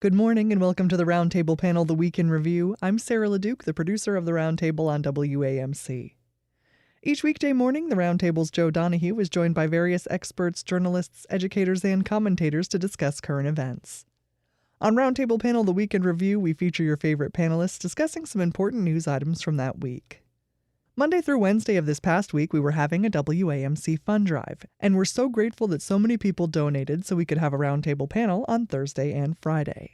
Good morning and welcome to the Roundtable Panel, the Week in Review. I'm Sarah LeDuc, the producer of the Roundtable on WAMC. Each weekday morning, the Roundtable's Joe Donahue is joined by various experts, journalists, educators, and commentators to discuss current events. On Roundtable Panel, the Week in Review, we feature your favorite panelists discussing some important news items from that week. Monday through Wednesday of this past week, we were having a WAMC fund drive, and we're so grateful that so many people donated so we could have a roundtable panel on Thursday and Friday.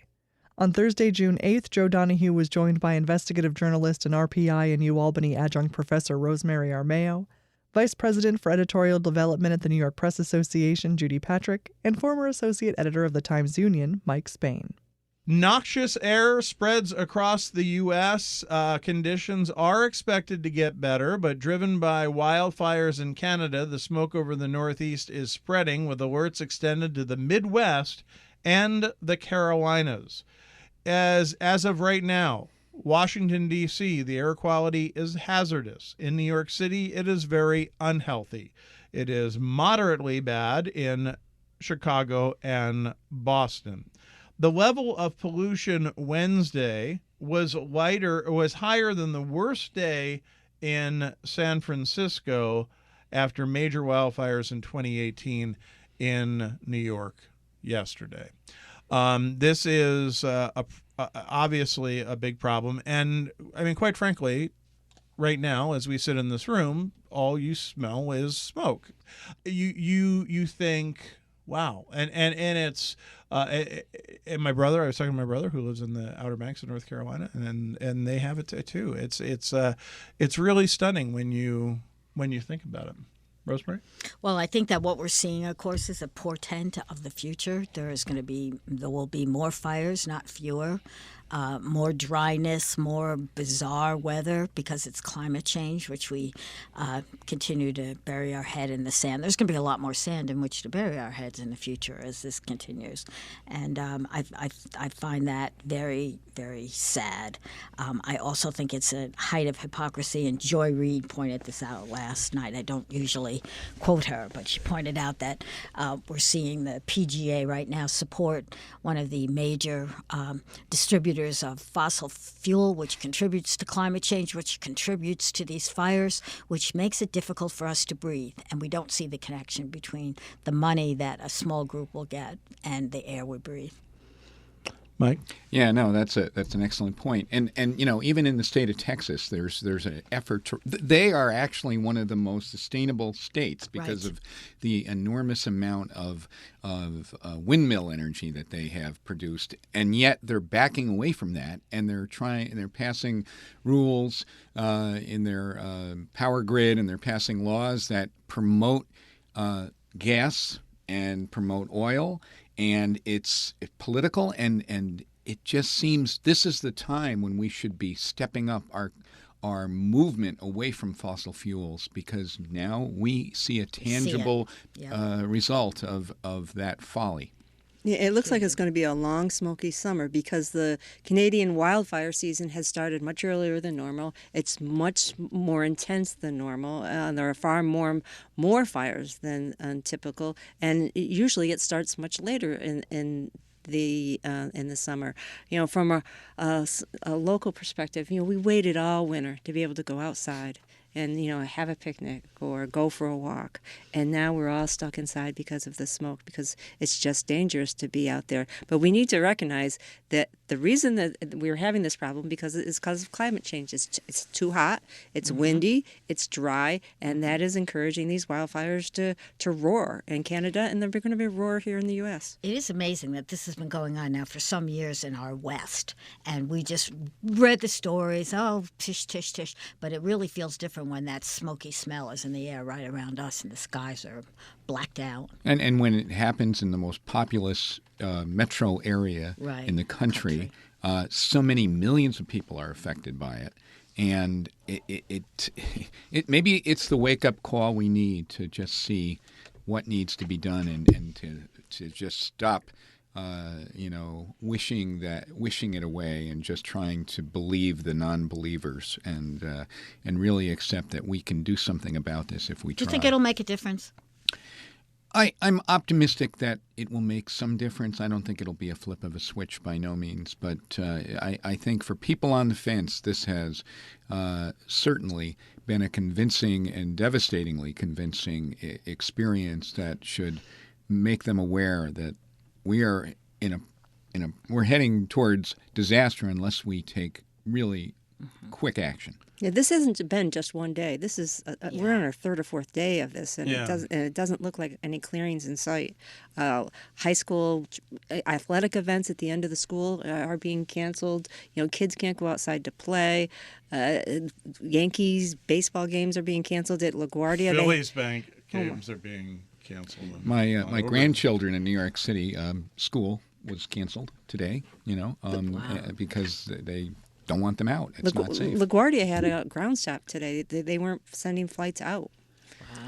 On Thursday, June 8th, Joe Donahue was joined by investigative journalist and RPI and UAlbany adjunct professor Rosemary Armao, Vice President for Editorial Development at the New York Press Association Judy Patrick, and former Associate Editor of the Times-Union Mike Spain. Noxious air spreads across the U.S. Conditions are expected to get better, but driven by wildfires in Canada, the smoke over the Northeast is spreading, with alerts extended to the Midwest and the Carolinas. As of right now, Washington, D.C., the air quality is hazardous. In New York City, it is very unhealthy. It is moderately bad in Chicago and Boston. The level of pollution Wednesday was higher than the worst day in San Francisco after major wildfires in 2018 in New York yesterday. This is obviously a big problem. And I mean, quite frankly, right now, as we sit in this room, all you smell is smoke. You think, wow. And it's, and my brother, I was talking to my brother who lives in the Outer Banks of North Carolina, and they have it too. It's really stunning when you think about it. Rosemary? Well, I think that what we're seeing, of course, is a portent of the future. There will be more fires, not fewer. More dryness, more bizarre weather because it's climate change, which we continue to bury our head in the sand. There's going to be a lot more sand in which to bury our heads in the future as this continues. And I find that very, very sad. I also think it's a height of hypocrisy, and Joy Reid pointed this out last night. I don't usually quote her, but she pointed out that we're seeing the PGA right now support one of the major distributors of fossil fuel, which contributes to climate change, which contributes to these fires, which makes it difficult for us to breathe. And we don't see the connection between the money that a small group will get and the air we breathe. Mike? Yeah, no, that's an excellent point. And even in the state of Texas, there's an effort to. They are actually one of the most sustainable states because of the enormous amount of windmill energy that they have produced, and yet they're backing away from that, and they're passing rules in their power grid, and they're passing laws that promote gas and promote oil. And it's political, and it just seems this is the time when we should be stepping up our movement away from fossil fuels, because now we see a tangible result of that folly. Yeah, it looks like it's going to be a long, smoky summer because the Canadian wildfire season has started much earlier than normal. It's much more intense than normal. There are far more fires than typical, and usually it starts much later in the summer. From a local perspective, we waited all winter to be able to go outside and have a picnic or go for a walk, and now we're all stuck inside because of the smoke, because it's just dangerous to be out there. But we need to recognize that the reason that we're having this problem is because of climate change. It's too hot, it's windy, it's dry, and that is encouraging these wildfires to roar in Canada, and they're going to be roar here in the U.S. It is amazing that this has been going on now for some years in our West, and we just read the stories, oh, tish, tish, tish, but it really feels different when that smoky smell is in the air right around us and the skies are blacked out. And when it happens in the most populous metro area in the country, so many millions of people are affected by it. And it maybe it's the wake-up call we need to just see what needs to be done and to just stop wishing it away and just trying to believe the non-believers and really accept that we can do something about this if we try. Do you think it'll make a difference? I'm optimistic that it will make some difference. I don't think it'll be a flip of a switch by no means, but I think for people on the fence, this has certainly been a convincing and devastatingly convincing experience that should make them aware that we are we're heading towards disaster unless we take really quick action. Yeah, this hasn't been just one day. This is we're on our third or fourth day of this, and it doesn't look like any clearings in sight. High school athletic events at the end of the school are being canceled. Kids can't go outside to play. Yankees baseball games are being canceled at LaGuardia. Phillies bank games are being canceled. My grandchildren in New York City school was canceled today. Because they don't want them out. It's not safe. LaGuardia had a ground stop today. They weren't sending flights out.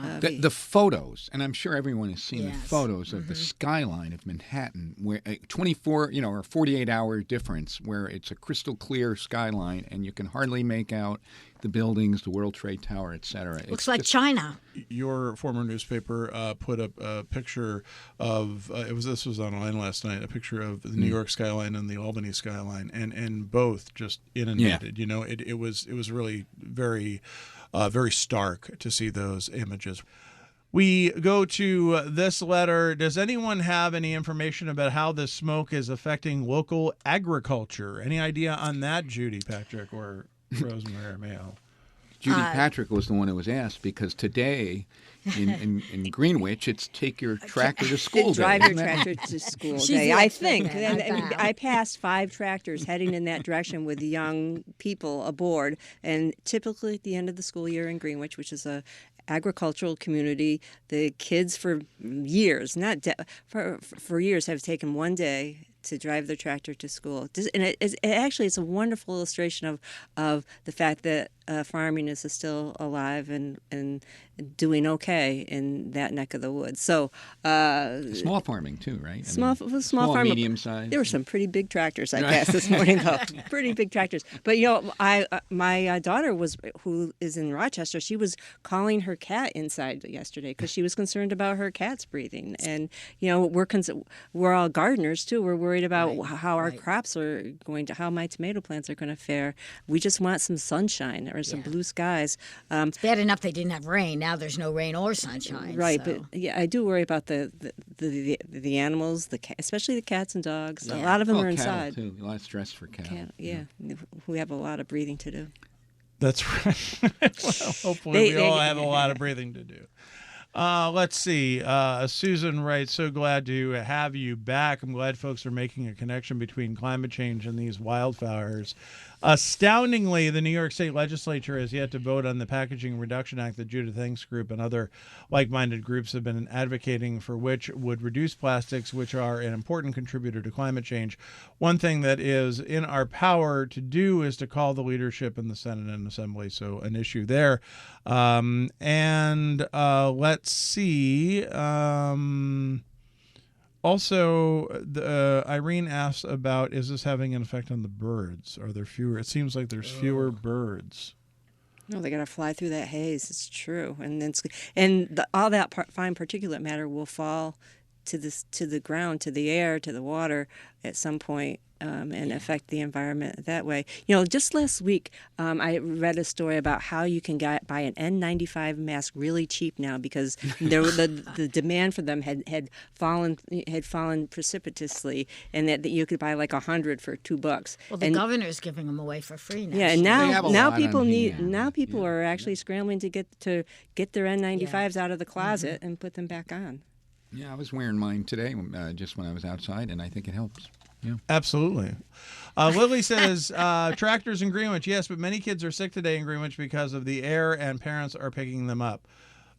Wow. The photos, and I'm sure everyone has seen the photos of the skyline of Manhattan, where 24, or 48-hour difference, where it's a crystal clear skyline, and you can hardly make out the buildings, the World Trade Tower, etc. Looks like China. Your former newspaper put up a picture of this was online last night. A picture of the New York skyline and the Albany skyline, and both just inundated. Yeah. It was really very very stark to see those images. We go to this letter. Does anyone have any information about how this smoke is affecting local agriculture? Any idea on that, Judy, Patrick, or Rosemary or Mayo? Judy Patrick was the one who was asked, because today in Greenwich, it's take your tractor to school day. Drive your tractor to school day, I think. I passed 5 tractors heading in that direction with young people aboard. And typically at the end of the school year in Greenwich, which is a agricultural community, the kids for years, for years, have taken one day to drive their tractor to school. And it's a wonderful illustration of the fact that farming is still alive and doing okay in that neck of the woods. So small farming too, right? Small farming, medium size. There were some pretty big tractors I passed this morning, though. Pretty big tractors. But my daughter who is in Rochester. She was calling her cat inside yesterday because she was concerned about her cat's breathing. And we're all gardeners too. We're worried about how our crops are how my tomato plants are going to fare. We just want some sunshine or some blue skies. It's bad enough they didn't have rain. Now there's no rain or sunshine. Right, so. but I do worry about the animals, especially the cats and dogs. Yeah. A lot of them are inside. Too. A lot of stress for cattle. We have a lot of breathing to do. That's right. Well, hopefully we all have a lot of breathing to do. Let's see. Susan writes, so glad to have you back. I'm glad folks are making a connection between climate change and these wildfires. Astoundingly, the New York State Legislature has yet to vote on the Packaging Reduction Act that Judith Heng's group and other like-minded groups have been advocating for, which would reduce plastics, which are an important contributor to climate change. One thing that is in our power to do is to call the leadership in the Senate and Assembly, so an issue there. Let's see. Also, Irene asks about, is this having an effect on the birds? Are there fewer? It seems like there's fewer birds. No, they got to fly through that haze. It's true, and all that fine particulate matter will fall to the ground, to the air, to the water at some point. And affect the environment that way. Just last week, I read a story about how you can buy an N95 mask really cheap now because the demand for them had fallen precipitously, and that you could buy like 100 for $2. Well, the governor's giving them away for free now. Yeah, and now people are actually scrambling to get their N95s out of the closet and put them back on. Yeah, I was wearing mine today just when I was outside, and I think it helps. Yeah. Absolutely. Lily says, tractors in Greenwich, yes, but many kids are sick today in Greenwich because of the air, and parents are picking them up.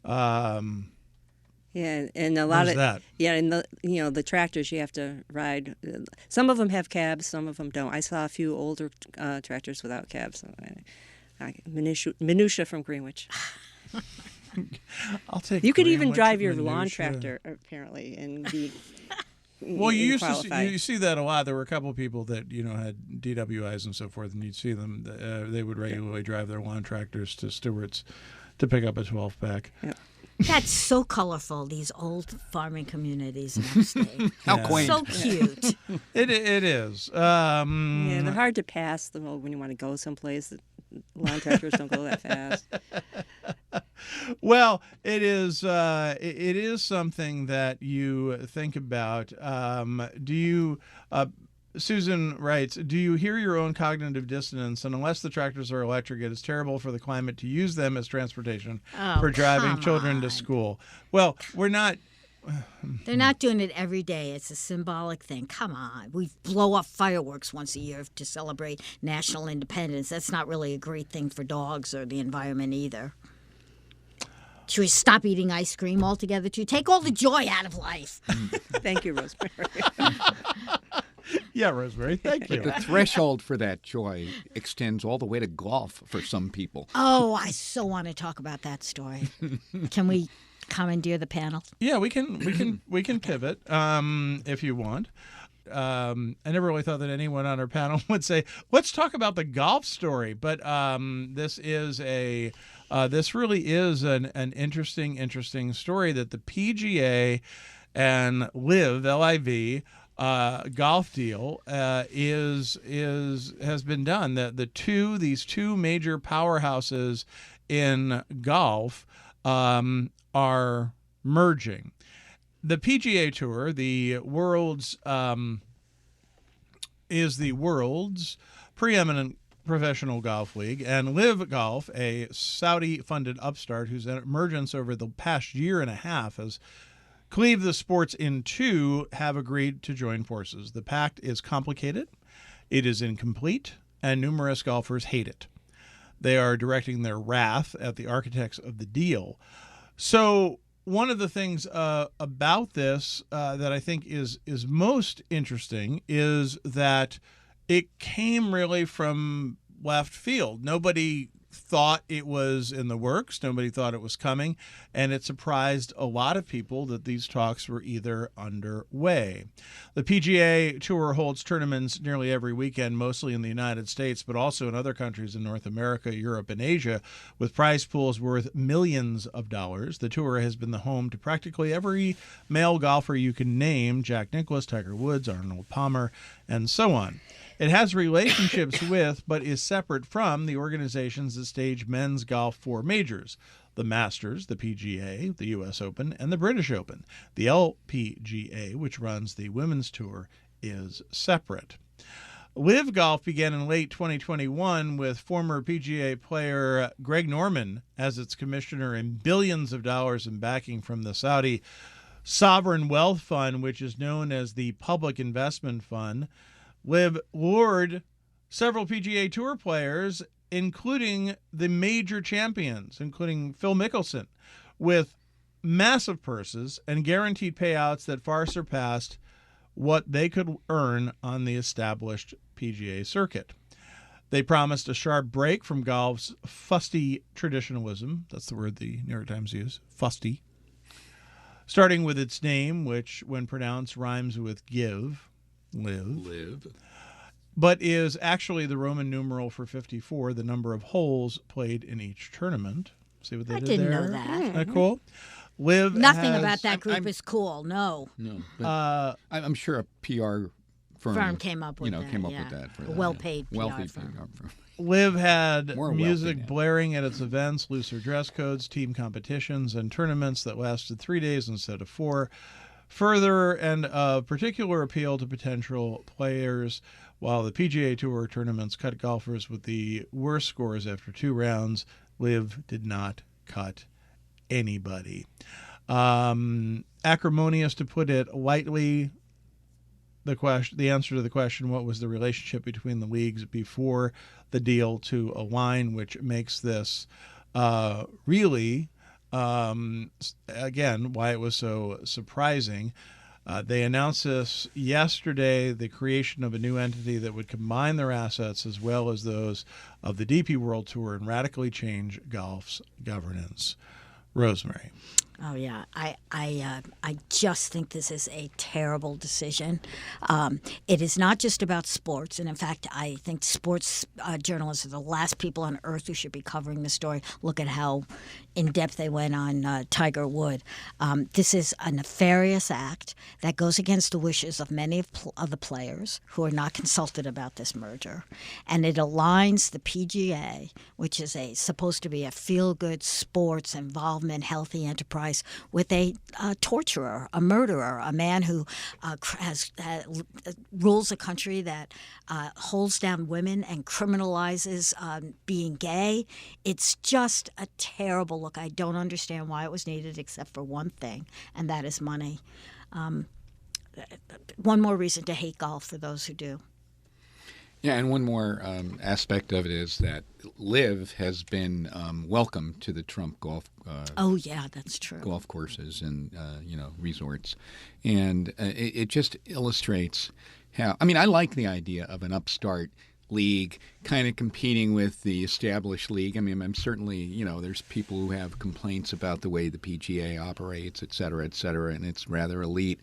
And a lot of that. Yeah, and the tractors you have to ride. Some of them have cabs, some of them don't. I saw a few older tractors without cabs. Minutia from Greenwich. I'll take. You could even drive your lawn tractor apparently and be. Well, you see that a lot. There were a couple of people that had DWIs and so forth, and you'd see them. They would regularly drive their lawn tractors to Stewart's to pick up a 12-pack. Yep. That's so colorful, these old farming communities in upstate. How quaint. So cute. It is. Yeah, they're hard to pass though when you want to go someplace. Lawn tractors don't go that fast. Well, it is. It is something that you think about. Do you? Susan writes, do you hear your own cognitive dissonance? And unless the tractors are electric, it is terrible for the climate to use them as transportation for driving come children to on. school. Well, we're not. They're not doing it every day. It's a symbolic thing. Come on. We blow up fireworks once a year to celebrate national independence. That's not really a great thing for dogs or the environment either. Should we stop eating ice cream altogether, too? Take all the joy out of life. Thank you, Rosemary. Yeah, Rosemary, thank you. The threshold for that joy extends all the way to golf for some people. Oh, I so want to talk about that story. Can we commandeer the panel? Yeah, we can pivot if you want. I never really thought that anyone on our panel would say, "Let's talk about the golf story." But this really is an interesting story that the PGA and LIV golf deal has been done. These two major powerhouses in golf are merging. The PGA Tour, is the world's preeminent professional golf league, and LIV Golf, a Saudi-funded upstart whose emergence over the past year and a half has cleaved the sports in two, have agreed to join forces. The pact is complicated, it is incomplete, and numerous golfers hate it. They are directing their wrath at the architects of the deal. So one of the things about this that I think is most interesting is that it came really from left field. Nobody thought it was in the works. Nobody thought it was coming. And it surprised a lot of people that these talks were either underway. The PGA Tour holds tournaments nearly every weekend, mostly in the United States, but also in other countries in North America, Europe, and Asia, with prize pools worth millions of dollars. The tour has been the home to practically every male golfer you can name: Jack Nicklaus, Tiger Woods, Arnold Palmer, and so on. It has relationships with, but is separate from, the organizations that stage men's golf four majors: the Masters, the PGA, the U.S. Open, and the British Open. The LPGA, which runs the women's tour, is separate. LIV Golf began in late 2021 with former PGA player Greg Norman as its commissioner and billions of dollars in backing from the Saudi Sovereign Wealth Fund, which is known as the Public Investment Fund. LIV lured several PGA Tour players, including the major champions, including Phil Mickelson, with massive purses and guaranteed payouts that far surpassed what they could earn on the established PGA circuit. They promised a sharp break from golf's fusty traditionalism. That's the word the New York Times used, fusty. Starting with its name, which, when pronounced, rhymes with give. LIV, but is actually the Roman numeral for 54, the number of holes played in each tournament. See what they I did didn't there? know that. Isn't that cool? LIV Nothing has, about that group is cool. No. But I'm sure a PR firm came up with that. Came up with that. For that, well-paid PR wealthy firm. PR firm. LIV had More music wealthy now. blaring at its events, looser dress codes, team competitions, and tournaments that lasted 3 days instead of 4. Further, and of particular appeal to potential players, while the PGA Tour tournaments cut golfers with the worst scores after 2 rounds, LIV did not cut anybody. Acrimonious, to put it lightly, the answer to the question, what was the relationship between the leagues before the deal to align, which makes this really... again, why it was so surprising. They announced this yesterday, the creation of a new entity that would combine their assets as well as those of the DP World Tour and radically change golf's governance. Rosemary. Oh yeah, I just think this is a terrible decision. It is not just about sports, and in fact, I think sports journalists are the last people on earth who should be covering the story. Look at how in depth they went on Tiger Wood. This is a nefarious act that goes against the wishes of many of the players who are not consulted about this merger, and it aligns the PGA, which is supposed to be a feel-good sports involvement, healthy enterprise, with a torturer, a murderer, a man who rules a country that holds down women and criminalizes being gay. It's just a terrible look. I don't understand why it was needed except for one thing, and that is money. One more reason to hate golf for those who do. Yeah, and one more aspect of it is that LIV has been welcome to the Trump golf. Oh yeah, that's true. Golf courses and resorts, and it just illustrates how. I mean, I like the idea of an upstart league kind of competing with the established league. I mean, I'm certainly there's people who have complaints about the way the PGA operates, et cetera, and it's rather elite,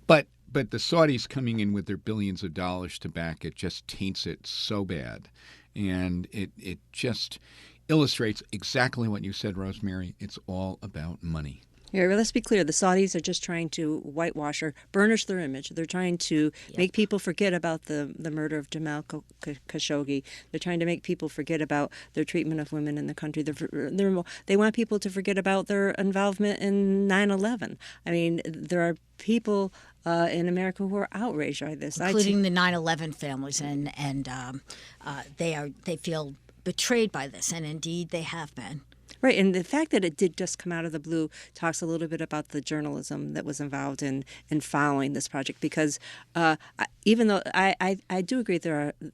but the Saudis coming in with their billions of dollars to back it just taints it so bad. And it just illustrates exactly what you said, Rosemary. It's all about money. Yeah, well, let's be clear. The Saudis are just trying to whitewash or burnish their image. They're trying to make people forget about the murder of Jamal Khashoggi. They're trying to make people forget about their treatment of women in the country. They want people to forget about their involvement in 9/11. I mean, there are people in America who are outraged by this, including the 9/11 families, and they feel betrayed by this, and indeed they have been. Right, and the fact that it did just come out of the blue talks a little bit about the journalism that was involved in following this project. Because even though I do agree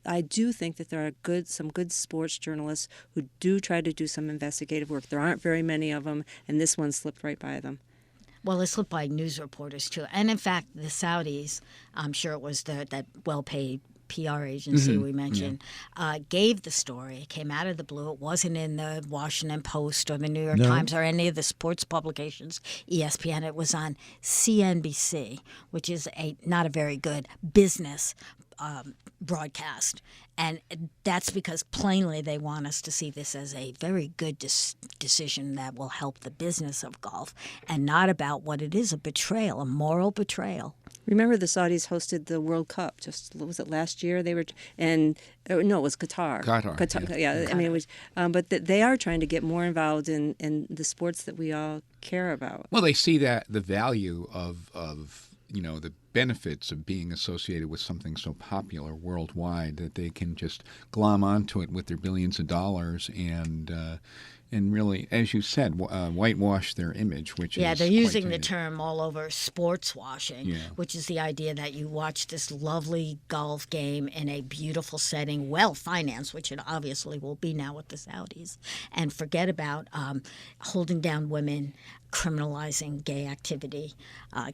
I do think that there are some good sports journalists who do try to do some investigative work. There aren't very many of them, and this one slipped right by them. Well, it slipped by news reporters too, and in fact, the Saudis, I'm sure it was that well-paid PR agency we mentioned, gave the story. It came out of the blue. It wasn't in the Washington Post or the New York Times or any of the sports publications, ESPN. It was on CNBC, which is not a very good business broadcast. And that's because plainly they want us to see this as a very good decision that will help the business of golf and not about what it is, a betrayal, a moral betrayal. Remember the Saudis hosted the World Cup was it last year? They were, it was Qatar. Qatar. Yeah. I mean, it was, but they are trying to get more involved in the sports that we all care about. Well, they see that the value of the benefits of being associated with something so popular worldwide that they can just glom onto it with their billions of dollars and really, as you said, whitewash their image, which is they're using the term all over, sports washing, which is the idea that you watch this lovely golf game in a beautiful setting, well financed, which it obviously will be now with the Saudis, and forget about holding down women, criminalizing gay activity,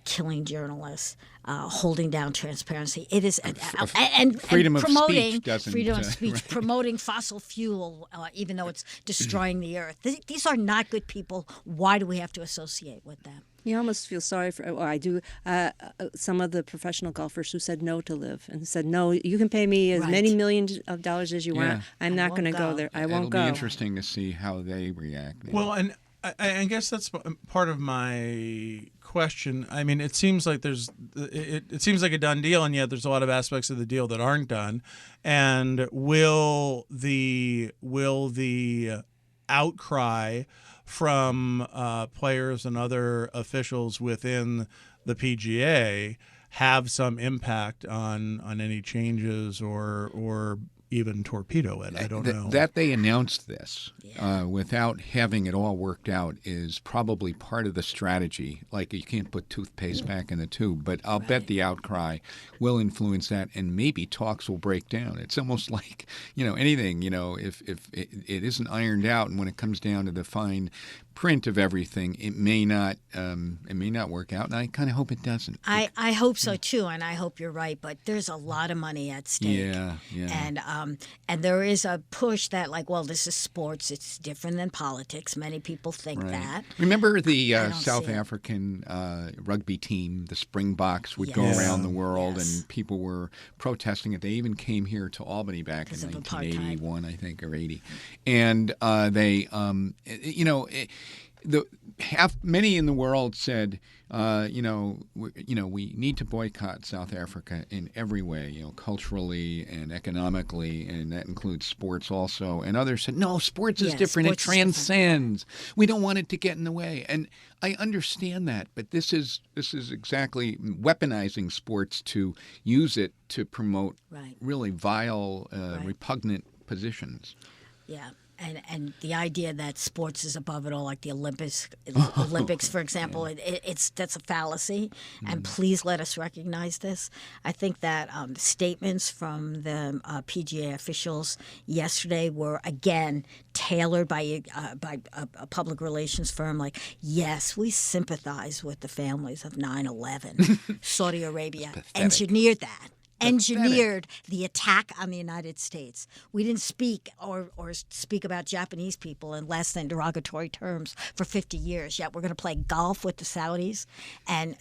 killing journalists, holding down transparency. It is and freedom of promoting speech doesn't freedom of speech, right. promoting fossil fuel, even though it's destroying the earth. These are not good people. Why do we have to associate with them? You almost feel sorry for, I do, some of the professional golfers who said no to LIV and said, no, you can pay me as many millions of dollars as you want. I'm not going to go there. I won't go. It'll be interesting to see how they react. Well, and I guess that's part of my question. I mean, it seems like it seems like a done deal, and yet there's a lot of aspects of the deal that aren't done. And will the outcry from players and other officials within the PGA have some impact on any changes or even torpedo it? I don't know. That they announced this without having it all worked out is probably part of the strategy. Like, you can't put toothpaste back in the tube, but I'll bet the outcry will influence that, and maybe talks will break down. It's almost like, anything, if it isn't ironed out, and when it comes down to the fine print of everything, it may not work out, and I kind of hope it doesn't. I hope so too, and I hope you're right. But there's a lot of money at stake. Yeah. And there is a push that, like, well, this is sports. It's different than politics. Many people think that. Remember the don't South see it. African rugby team, the Springboks, would go Yes. around the world, Yes. and people were protesting it. They even came here to Albany back in Because of 1981, I think, or 80, and they, many in the world said, we need to boycott South Africa in every way, culturally and economically, and that includes sports also. And others said, no, sports is different. It Sports is different. transcends. We don't want it to get in the way. And I understand that, but this is exactly weaponizing sports to use it to promote Right. really vile, Right. repugnant positions. Yeah. And the idea that sports is above it all, like the Olympics, for example, that's a fallacy. And please let us recognize this. I think that statements from the PGA officials yesterday were again tailored by a public relations firm. Like, yes, we sympathize with the families of 9/11. Saudi Arabia engineered that. Engineered the attack on the United States. We didn't speak or speak about Japanese people in less than derogatory terms for 50 years, yet we're going to play golf with the Saudis. And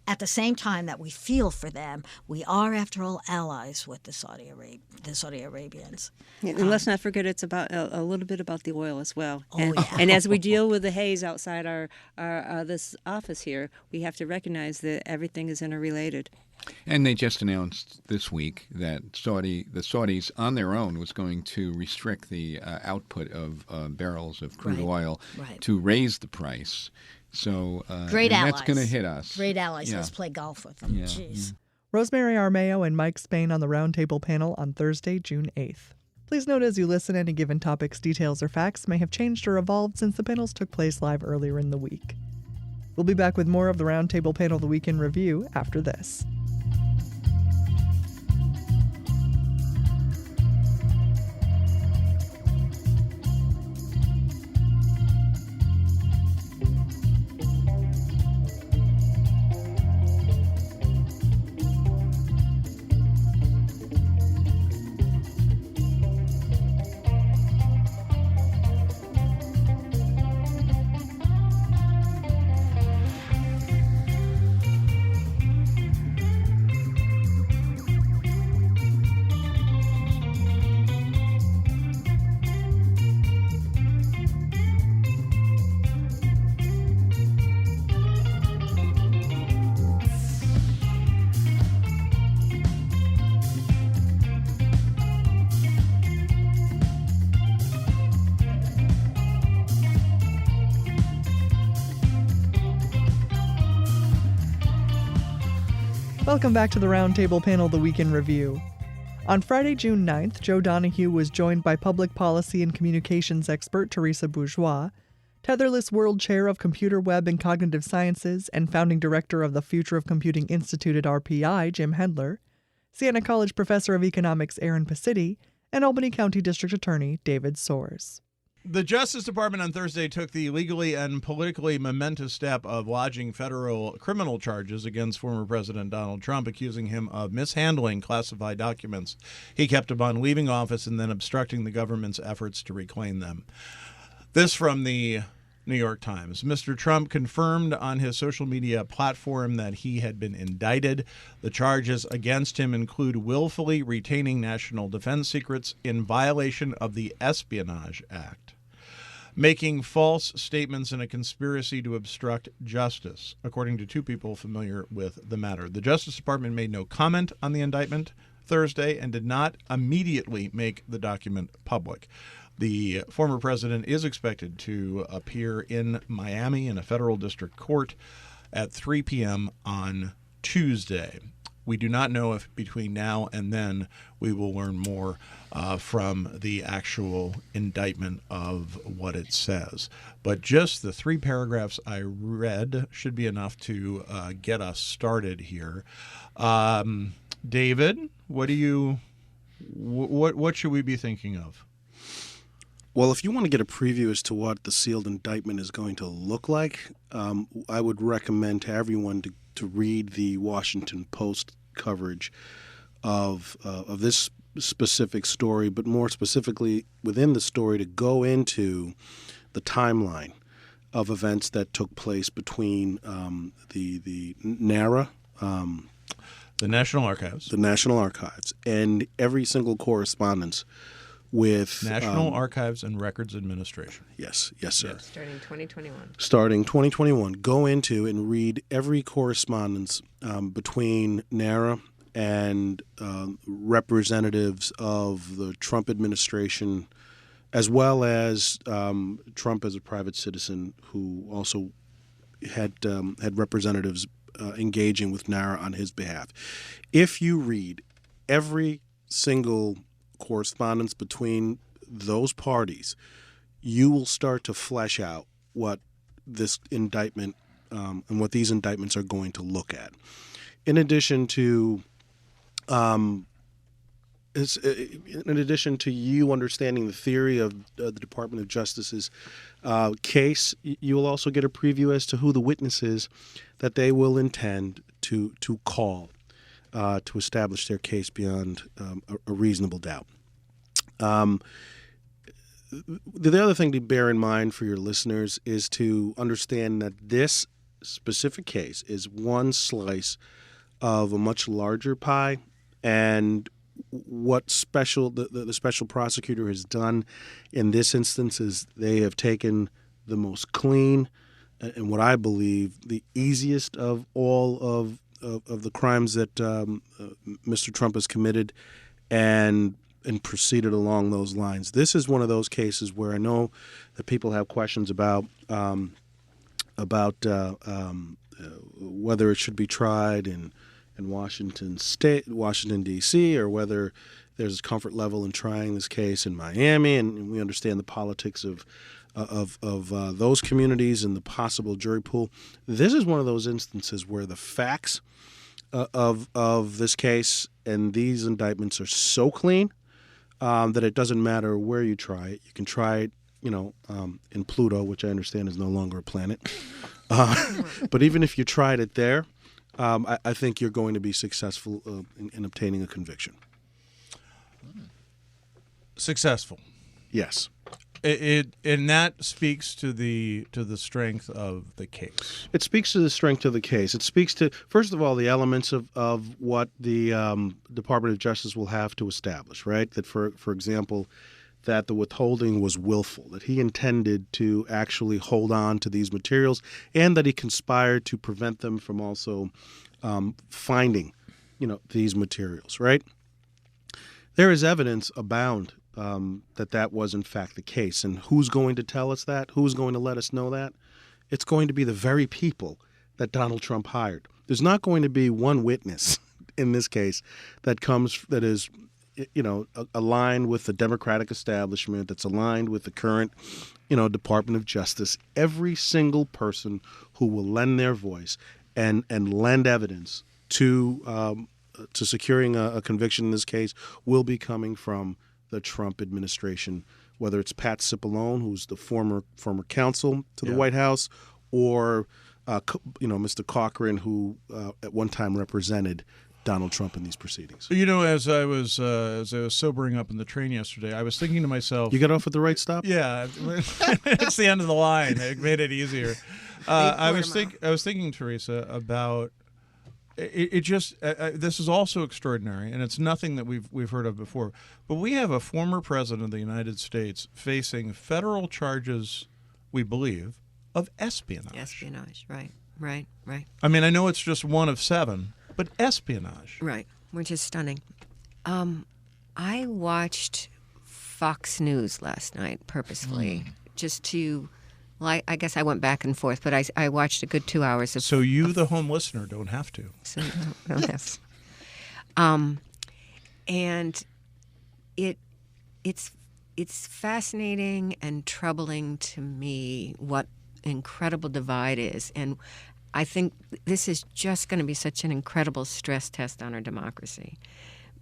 at the same time that we feel for them, we are, after all, allies with the Saudi Arabians. Yeah, and let's not forget it's about a little bit about the oil as well. Oh, And, yeah. and as we deal with the haze outside our this office here, we have to recognize that everything is interrelated. And they just announced this week that the Saudis on their own was going to restrict the output of barrels of crude Right. oil Right. to raise the price. So Great and allies. that's going to hit us. Great allies. Yeah. Let's play golf with them. Yeah. Jeez. Rosemary Armeo and Mike Spain on the Roundtable Panel on Thursday, June 8th. Please note as you listen, any given topic's details or facts may have changed or evolved since the panels took place live earlier in the week. We'll be back with more of the Roundtable Panel The Week in Review after this. Welcome back to the Roundtable Panel, The Week in Review. On Friday, June 9th, Joe Donahue was joined by public policy and communications expert Teresa Bourgeois, Tetherless World Chair of Computer, Web, and Cognitive Sciences and founding director of the Future of Computing Institute at RPI, Jim Hendler, Siena College Professor of Economics Aaron Pacitti, and Albany County District Attorney David Soares. The Justice Department on Thursday took the legally and politically momentous step of lodging federal criminal charges against former President Donald Trump, accusing him of mishandling classified documents he kept upon leaving office and then obstructing the government's efforts to reclaim them. This from the New York Times. Mr. Trump confirmed on his social media platform that he had been indicted. The charges against him include willfully retaining national defense secrets in violation of the Espionage Act, making false statements in a conspiracy to obstruct justice, according to two people familiar with the matter. The Justice Department made no comment on the indictment Thursday and did not immediately make the document public. The former president is expected to appear in Miami in a federal district court at 3 p.m. on Tuesday. We do not know if between now and then we will learn more from the actual indictment of what it says. But just the 3 paragraphs I read should be enough to get us started here. David, what should we be thinking of? Well, if you want to get a preview as to what the sealed indictment is going to look like, I would recommend to everyone to read the Washington Post coverage of this specific story, but more specifically within the story to go into the timeline of events that took place between the NARA, The National Archives, and every single correspondence with National Archives and Records Administration. Yes, sir. Starting 2021. Starting 2021, go into and read every correspondence between NARA and representatives of the Trump administration, as well as Trump as a private citizen who also had representatives engaging with NARA on his behalf. If you read every single correspondence between those parties, you will start to flesh out what this indictment and what these indictments are going to look at. In addition to you understanding the theory of the Department of Justice's case, you will also get a preview as to who the witnesses that they will intend to call to establish their case beyond a reasonable doubt. The other thing to bear in mind for your listeners is to understand that this specific case is one slice of a much larger pie, and what the special prosecutor has done in this instance is they have taken the most clean and what I believe the easiest of all of the crimes that Mr. Trump has committed and proceeded along those lines. This is one of those cases where I know that people have questions about whether it should be tried in Washington State, Washington D.C., or whether there's a comfort level in trying this case in Miami, and we understand the politics of those communities and the possible jury pool. This is one of those instances where the facts of this case and these indictments are so clean that it doesn't matter where you try it. You can try it, in Pluto, which I understand is no longer a planet. But even if you tried it there, I think you're going to be successful in obtaining a conviction. Successful. Yes. And that speaks to the strength of the case. It speaks to the strength of the case. It speaks to, first of all, the elements of what the Department of Justice will have to establish, right? That, for example, that the withholding was willful, that he intended to actually hold on to these materials, and that he conspired to prevent them from also finding, these materials, right? There is evidence abound that was in fact the case. And who's going to tell us that? Who's going to let us know that? It's going to be the very people that Donald Trump hired. There's not going to be one witness in this case that is aligned with the Democratic establishment, that's aligned with the current, Department of Justice. Every single person who will lend their voice and lend evidence to securing a conviction in this case will be coming from the Trump administration, whether it's Pat Cipollone, who's the former counsel to the White House, or Mr. Cochran, who at one time represented Donald Trump in these proceedings. As I was sobering up in the train yesterday, I was thinking to myself, you got off at the right stop? Yeah, it's the end of the line. It made it easier. I was thinking, Teresa, about it just this is also extraordinary, and it's nothing that we've heard of before. But we have a former president of the United States facing federal charges, we believe, of espionage. Espionage, right. I mean, I know it's just one of 7, but espionage. Right, which is stunning. I watched Fox News last night purposefully, just to. Well, I guess I went back and forth, but I watched a good 2 hours of. So you, the home listener, don't have to. So don't have. And it's fascinating and troubling to me what incredible divide is, and I think this is just going to be such an incredible stress test on our democracy,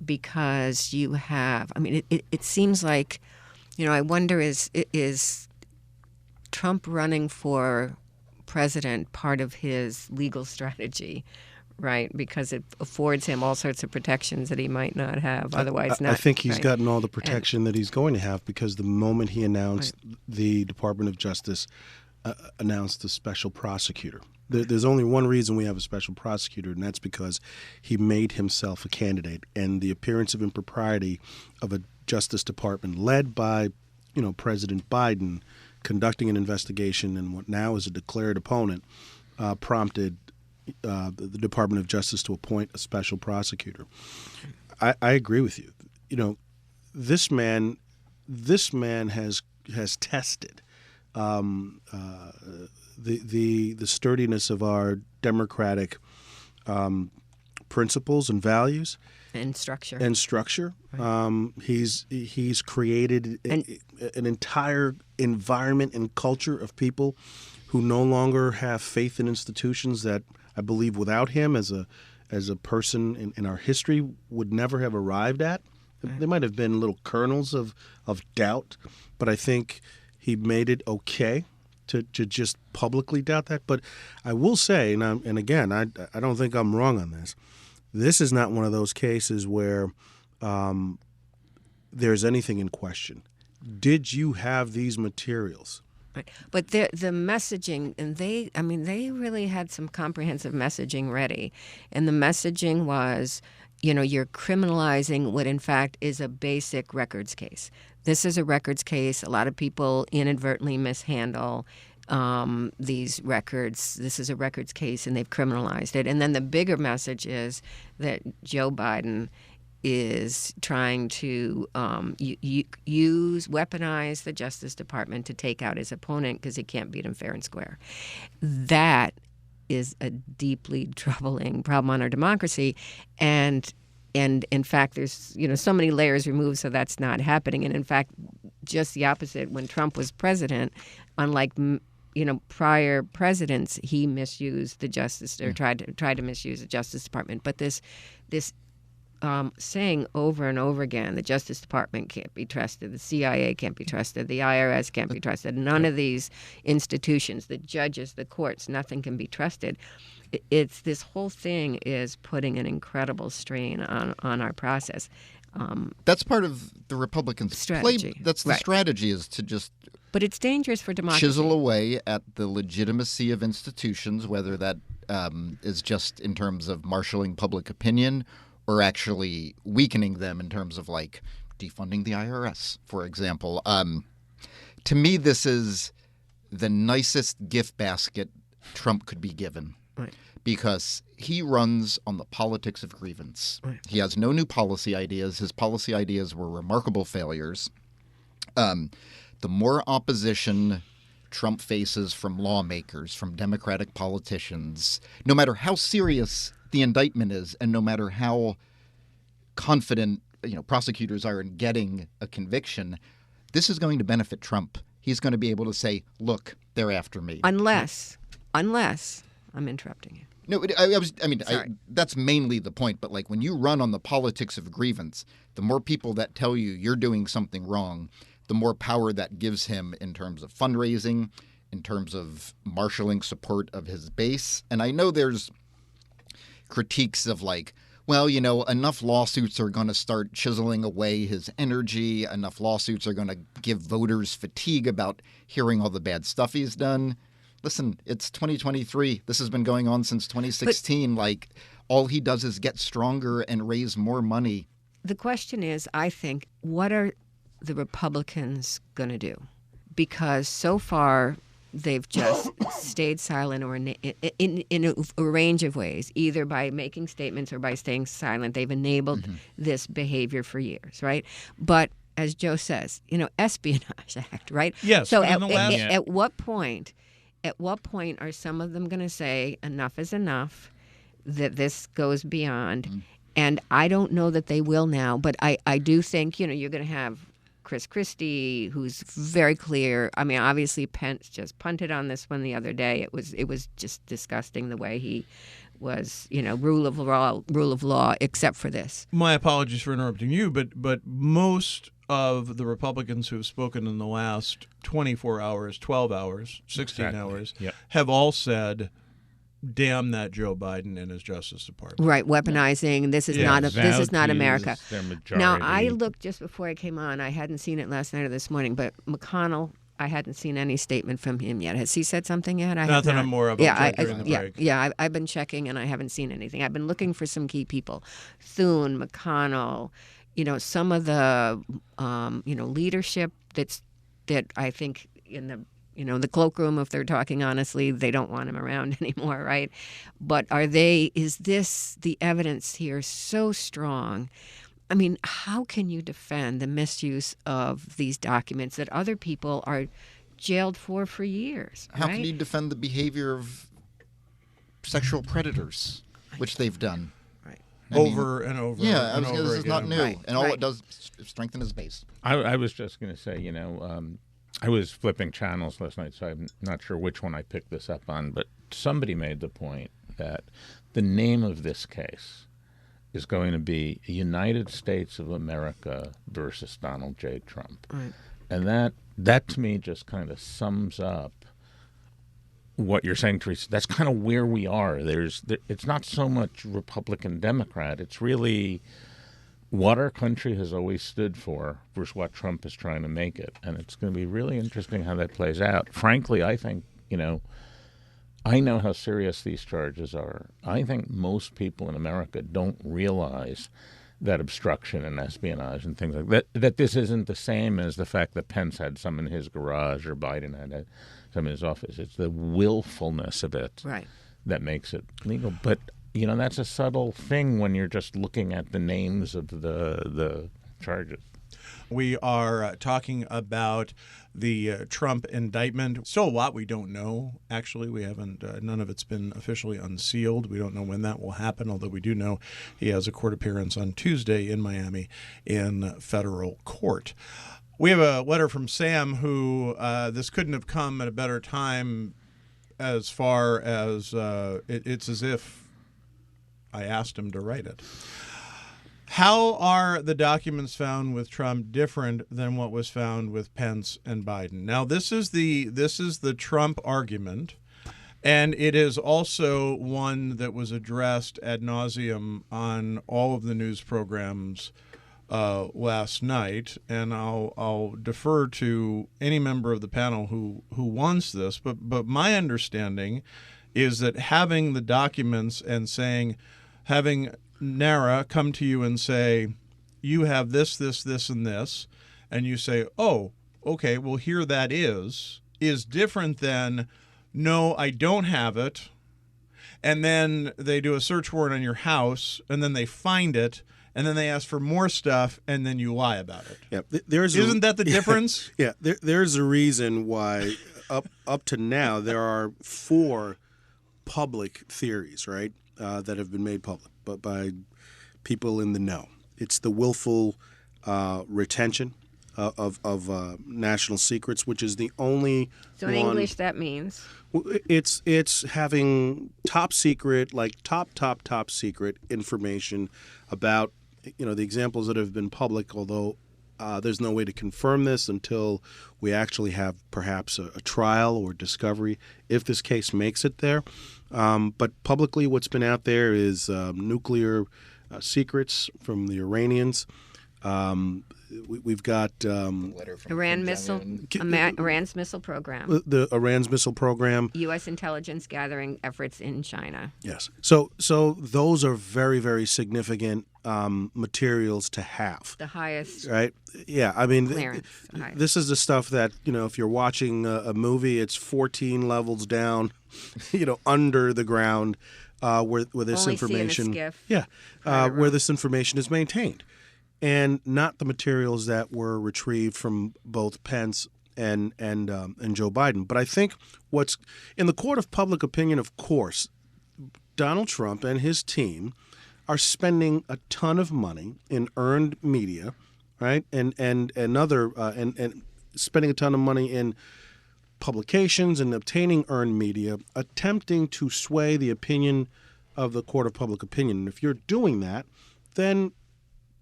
because you have. I mean, it seems like I wonder is Trump running for president part of his legal strategy, right? Because it affords him all sorts of protections that he might not have otherwise. I think he's right? gotten all the protection that he's going to have because the moment he announced the Department of Justice announced the special prosecutor. There's only one reason we have a special prosecutor, and that's because he made himself a candidate. And the appearance of impropriety of a Justice Department led by, President Biden conducting an investigation and what now is a declared opponent prompted the Department of Justice to appoint a special prosecutor. I agree with you. This man has tested the sturdiness of our democratic principles and values And structure. Right. He's created an entire environment and culture of people who no longer have faith in institutions that I believe without him as a person in our history would never have arrived at. Right. There might have been little kernels of doubt, but I think he made it okay to just publicly doubt that. But I will say, and again, I don't think I'm wrong on this. This is not one of those cases where there's anything in question. Did you have these materials? Right. But the messaging, and they really had some comprehensive messaging ready. And the messaging was, you're criminalizing what in fact is a basic records case. This is a records case. A lot of people inadvertently mishandle these records. This is a records case, and they've criminalized it. And then the bigger message is that Joe Biden is trying to weaponize the Justice Department to take out his opponent because he can't beat him fair and square. That is a deeply troubling problem on our democracy, and in fact, there's so many layers removed, so that's not happening. And in fact, just the opposite. When Trump was president, unlike prior presidents, he misused the justice or tried to misuse the Justice Department. But this saying over and over again, the Justice Department can't be trusted, the CIA can't be trusted, the IRS can't be trusted, none of these institutions, the judges, the courts, nothing can be trusted. It's this whole thing is putting an incredible strain on our process. That's part of the Republicans' strategy. That's the strategy, is to just but it's dangerous for democracy. Chisel away at the legitimacy of institutions, whether that is just in terms of marshaling public opinion or actually weakening them in terms of like defunding the IRS, for example. To me, this is the nicest gift basket Trump could be given. Right. Because he runs on the politics of grievance. Right. He has no new policy ideas. His policy ideas were remarkable failures. The more opposition Trump faces from lawmakers, from Democratic politicians, no matter how serious the indictment is, and no matter how confident prosecutors are in getting a conviction, this is going to benefit Trump. He's going to be able to say, "Look, they're after me." Unless I'm interrupting you. No, that's mainly the point. But like when you run on the politics of grievance, the more people that tell you you're doing something wrong, the more power that gives him in terms of fundraising, in terms of marshaling support of his base. And I know there's critiques of like, well, enough lawsuits are going to start chiseling away his energy. Enough lawsuits are going to give voters fatigue about hearing all the bad stuff he's done. Listen, it's 2023. This has been going on since 2016. Like, all he does is get stronger and raise more money. The question is, I think, what are the Republicans going to do? Because so far, they've just stayed silent or in a range of ways, either by making statements or by staying silent. They've enabled this behavior for years, right? But as Joe says, Espionage Act, right? Yes. So at what point are some of them going to say enough is enough, that this goes beyond? And I don't know that they will now, but I do think, you're going to have Chris Christie, who's very clear. I mean, obviously Pence just punted on this one the other day. It was just disgusting the way he was, rule of law, except for this. My apologies for interrupting you, but most of the Republicans who have spoken in the last 24 hours, 12 hours, 16 Exactly. hours, Yep. have all said, damn that Joe Biden and his Justice Department. Right, weaponizing. This is Yeah. this is not Vowed to America. use their Now, majority. I looked just before I came on. I hadn't seen it last night or this morning, but McConnell, I hadn't seen any statement from him yet. Has he said something yet? I have Not that not. I'm more of. Yeah, during the break. I've been checking and I haven't seen anything. I've been looking for some key people, Thune, McConnell, some of the, leadership that I think in the. The cloakroom, if they're talking honestly, they don't want him around anymore, right? But is this the evidence here so strong? I mean, how can you defend the misuse of these documents that other people are jailed for years? How right? can you defend the behavior of sexual predators, which they've done? Right. Over and over. Yeah, and over this is not again. new, Right, and all right. it does is strengthen his base. I was just going to say, I was flipping channels last night, so I'm not sure which one I picked this up on, but somebody made the point that the name of this case is going to be United States of America versus Donald J. Trump. Right. And that to me just kind of sums up what you're saying, Teresa. That's kind of where we are. It's not so much Republican, Democrat. It's really what our country has always stood for versus what Trump is trying to make it. And it's going to be really interesting how that plays out. Frankly, I think, I know how serious these charges are. I think most people in America don't realize that obstruction and espionage and things like that this isn't the same as the fact that Pence had some in his garage or Biden had some in his office. It's the willfulness of it Right. that makes it legal. But that's a subtle thing when you're just looking at the names of the charges. We are talking about the Trump indictment. Still a lot we don't know, actually. We haven't, none of it's been officially unsealed. We don't know when that will happen, although we do know he has a court appearance on Tuesday in Miami in federal court. We have a letter from Sam who this couldn't have come at a better time as far as it's as if I asked him to write it. How are the documents found with Trump different than what was found with Pence and Biden? Now, this is the Trump argument, and it is also one that was addressed ad nauseum on all of the news programs last night. And I'll defer to any member of the panel who wants this, but my understanding is that having the documents and having NARA come to you and say, you have this, this, this, and this, and you say, oh, okay, well, here that is different than, no, I don't have it, and then they do a search warrant on your house, and then they find it, and then they ask for more stuff, and then you lie about it. Yeah, Isn't that the difference? Yeah, there's a reason why up to now there are 4 public theories, right, that have been made public, but by people in the know. It's the willful retention of national secrets, which is the only So in one. English, that means It's having top secret, like top secret information about, the examples that have been public, although there's no way to confirm this until we actually have perhaps a trial or discovery if this case makes it there. But publicly what's been out there is nuclear secrets from the Iranians. We've got Iran's missile program, the Iran's missile program. U.S. intelligence gathering efforts in China. Yes. So those are very, very significant materials to have. The highest Right? Yeah. I mean, clearance. Highest. this is the stuff that, if you're watching a movie, it's 14 levels down, under the ground where this Only see in a information. skiff. Yeah. Private Where room. this information is maintained. And not the materials that were retrieved from both Pence and Joe Biden. But I think what's in the court of public opinion, of course, Donald Trump and his team are spending a ton of money in earned media, right? And spending a ton of money in publications and obtaining earned media, attempting to sway the opinion of the court of public opinion. And if you're doing that, then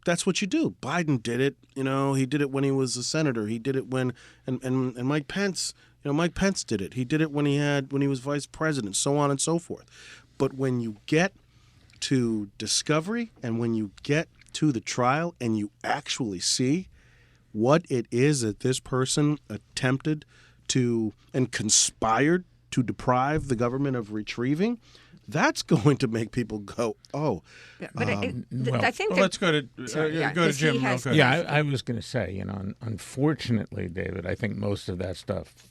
that's what you do. Biden did it. He did it when he was a senator. He did it when and Mike Pence. Mike Pence did it. He did it when he was vice president, so on and so forth. But when you get to discovery and when you get to the trial and you actually see what it is that this person attempted to and conspired to deprive the government of retrieving, that's going to make people go, oh. Yeah, but I think let's go to Jim real quick. Yeah, I was going to say, unfortunately, David, I think most of that stuff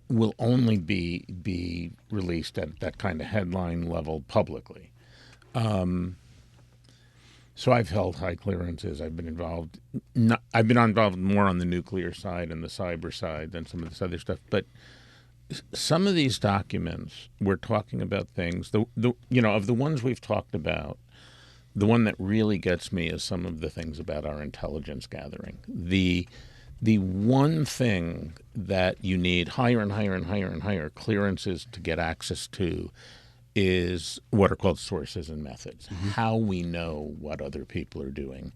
will only be released at that kind of headline level publicly. So I've held high clearances. I've been involved. I've been involved more on the nuclear side and the cyber side than some of this other stuff. But some of these documents, we're talking about things. Of the ones we've talked about, the one that really gets me is some of the things about our intelligence gathering. The one thing that you need higher and higher and higher and higher clearances to get access to is what are called sources and methods, how we know what other people are doing.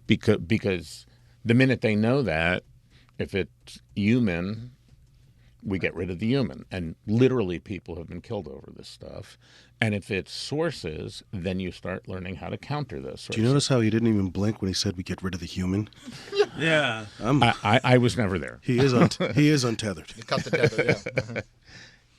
Because the minute they know that, if it's human, we get rid of the human. And literally people have been killed over this stuff. And if it's sources, then you start learning how to counter those sources. Do you notice how he didn't even blink when he said we get rid of the human? Yeah. I was never there. He is untethered. You cut the tether, yeah.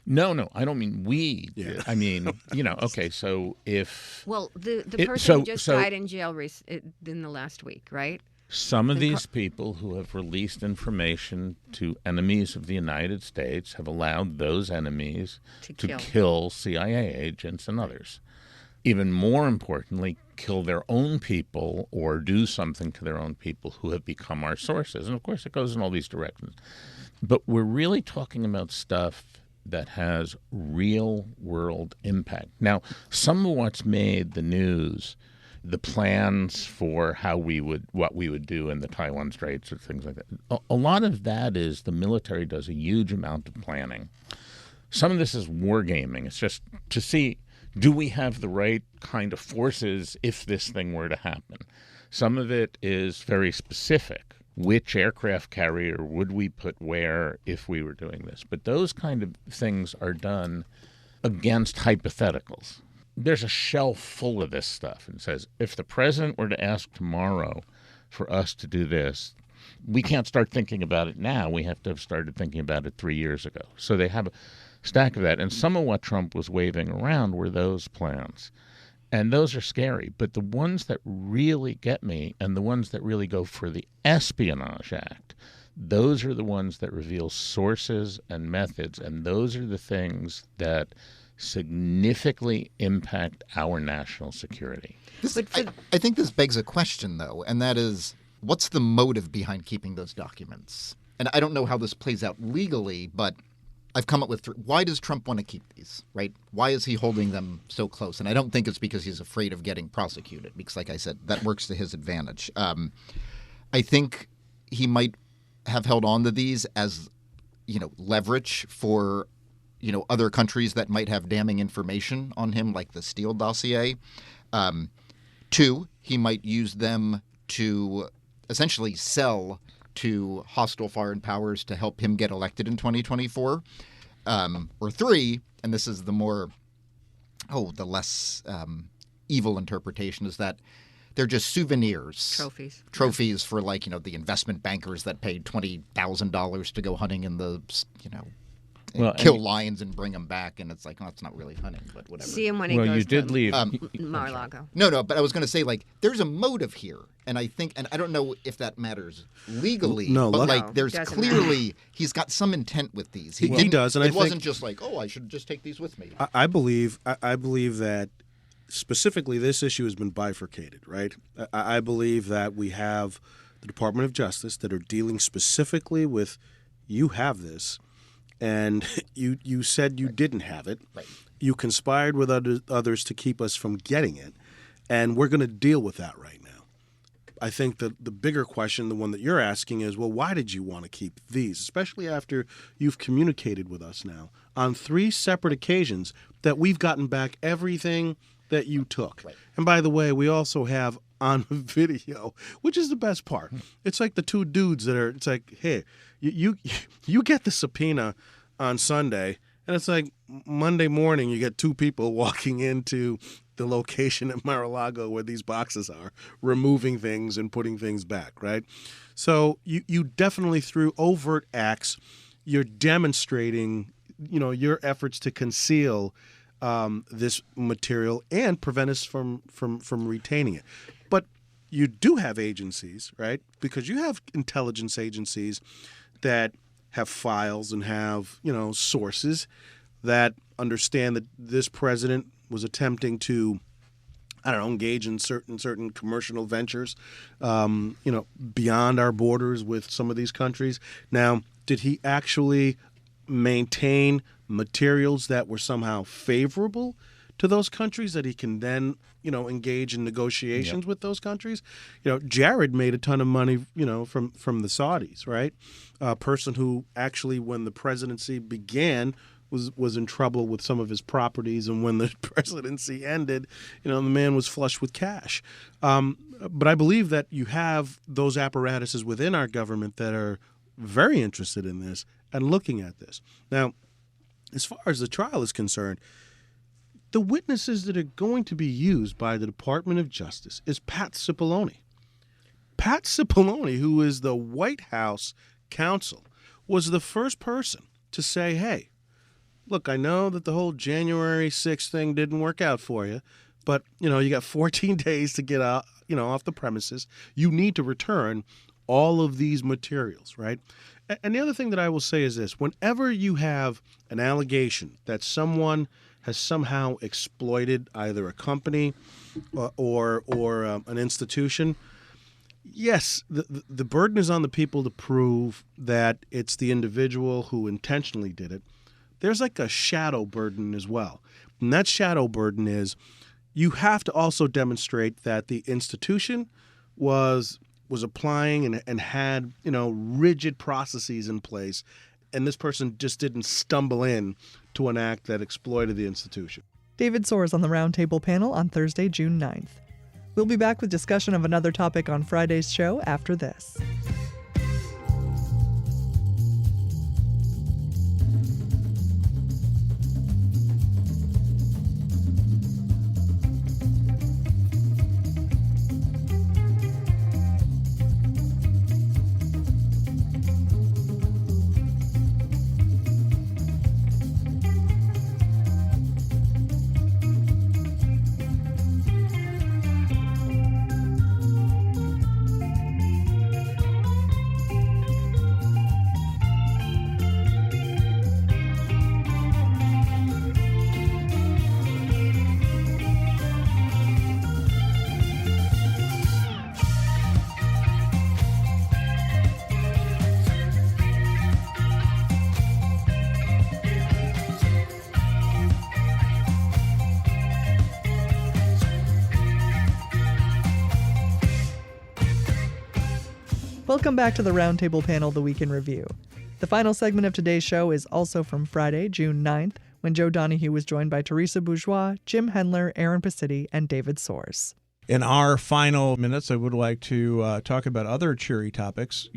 No, I don't mean we. Yeah. I mean, okay, so if... Well, the person who just so died in jail in the last week, right? Some of these people who have released information to enemies of the United States have allowed those enemies to kill CIA agents and others. Even more importantly, kill their own people or do something to their own people who have become our sources. And of course, it goes in all these directions. But we're really talking about stuff that has real-world impact. Now, some of what's made the news, the plans for what we would do in the Taiwan Straits or things like that, a lot of that is the military does a huge amount of planning. Some of this is wargaming. It's just to see, do we have the right kind of forces if this thing were to happen? Some of it is very specific. Which aircraft carrier would we put where if we were doing this? But those kind of things are done against hypotheticals. There's a shelf full of this stuff and says, if the president were to ask tomorrow for us to do this, we can't start thinking about it now. We have to have started thinking about it 3 years ago. So they have a stack of that. And some of what Trump was waving around were those plans. And those are scary. But the ones that really get me and the ones that really go for the Espionage Act, those are the ones that reveal sources and methods. And those are the things that significantly impact our national security. I think this begs a question, though, and that is, what's the motive behind keeping those documents? And I don't know how this plays out legally, but I've come up with why does Trump want to keep these, right? Why is he holding them so close? And I don't think it's because he's afraid of getting prosecuted, because, like I said, that works to his advantage. I think he might have held on to these as, leverage for, other countries that might have damning information on him, like the Steele dossier. 2, he might use them to essentially sell to hostile foreign powers to help him get elected in 2024. Or 3, and this is the less evil interpretation, is that they're just souvenirs. Trophies for, the investment bankers that paid $20,000 to go hunting in the, kill lions and bring them back. And it's like, oh, it's not really hunting, but whatever. See him when he goes you did to leave. Mar-a-Lago. No, but I was going to say, there's a motive here. And I think, and I don't know if that matters legally, but there's clearly, he's got some intent with these. He does. And it wasn't just like, oh, I should just take these with me. I believe that specifically this issue has been bifurcated, right? I believe that we have the Department of Justice that are dealing specifically with, you have this, and you said you didn't have it. Right. You conspired with others to keep us from getting it, and we're going to deal with that right now. I think that the bigger question, the one that you're asking, is, well, why did you want to keep these, especially after you've communicated with us now on 3 separate occasions that we've gotten back everything that you took. Right. And by the way, we also have on video, which is the best part. It's like the two dudes that are, it's like, hey, you get the subpoena on Sunday, and it's like Monday morning you get two people walking into the location at Mar-a-Lago where these boxes are, removing things and putting things back, right? So you definitely, through overt acts, you're demonstrating, your efforts to conceal this material and prevent us from retaining it. But you do have agencies, right? Because you have intelligence agencies that have files and have, sources that understand that this president was attempting to, engage in certain commercial ventures, beyond our borders with some of these countries. Now, did he actually maintain materials that were somehow favorable to those countries that he can then, engage in negotiations with those countries? Jared made a ton of money, from the Saudis, right? A person who actually, when the presidency began, was in trouble with some of his properties, and when the presidency ended, the man was flush with cash. But I believe that you have those apparatuses within our government that are very interested in this and looking at this. Now, as far as the trial is concerned, the witnesses that are going to be used by the Department of Justice is Pat Cipollone. Pat Cipollone, who is the White House counsel, was the first person to say, hey, look, I know that the whole January 6th thing didn't work out for you, but, you got 14 days to get out, off the premises. You need to return all of these materials, right? And the other thing that I will say is this. Whenever you have an allegation that someone has somehow exploited either a company or an institution, yes, the burden is on the people to prove that it's the individual who intentionally did it. There's like a shadow burden as well. And that shadow burden is you have to also demonstrate that the institution was applying and had, rigid processes in place, and this person just didn't stumble in to an act that exploited the institution. David Soares on the Roundtable Panel on Thursday, June 9th. We'll be back with discussion of another topic on Friday's show after this. Welcome back to the Roundtable Panel, The Week in Review. The final segment of today's show is also from Friday, June 9th, when Joe Donahue was joined by Teresa Bourgeois, Jim Hendler, Aaron Pacitti, and David Soares. In our final minutes, I would like to talk about other cheery topics,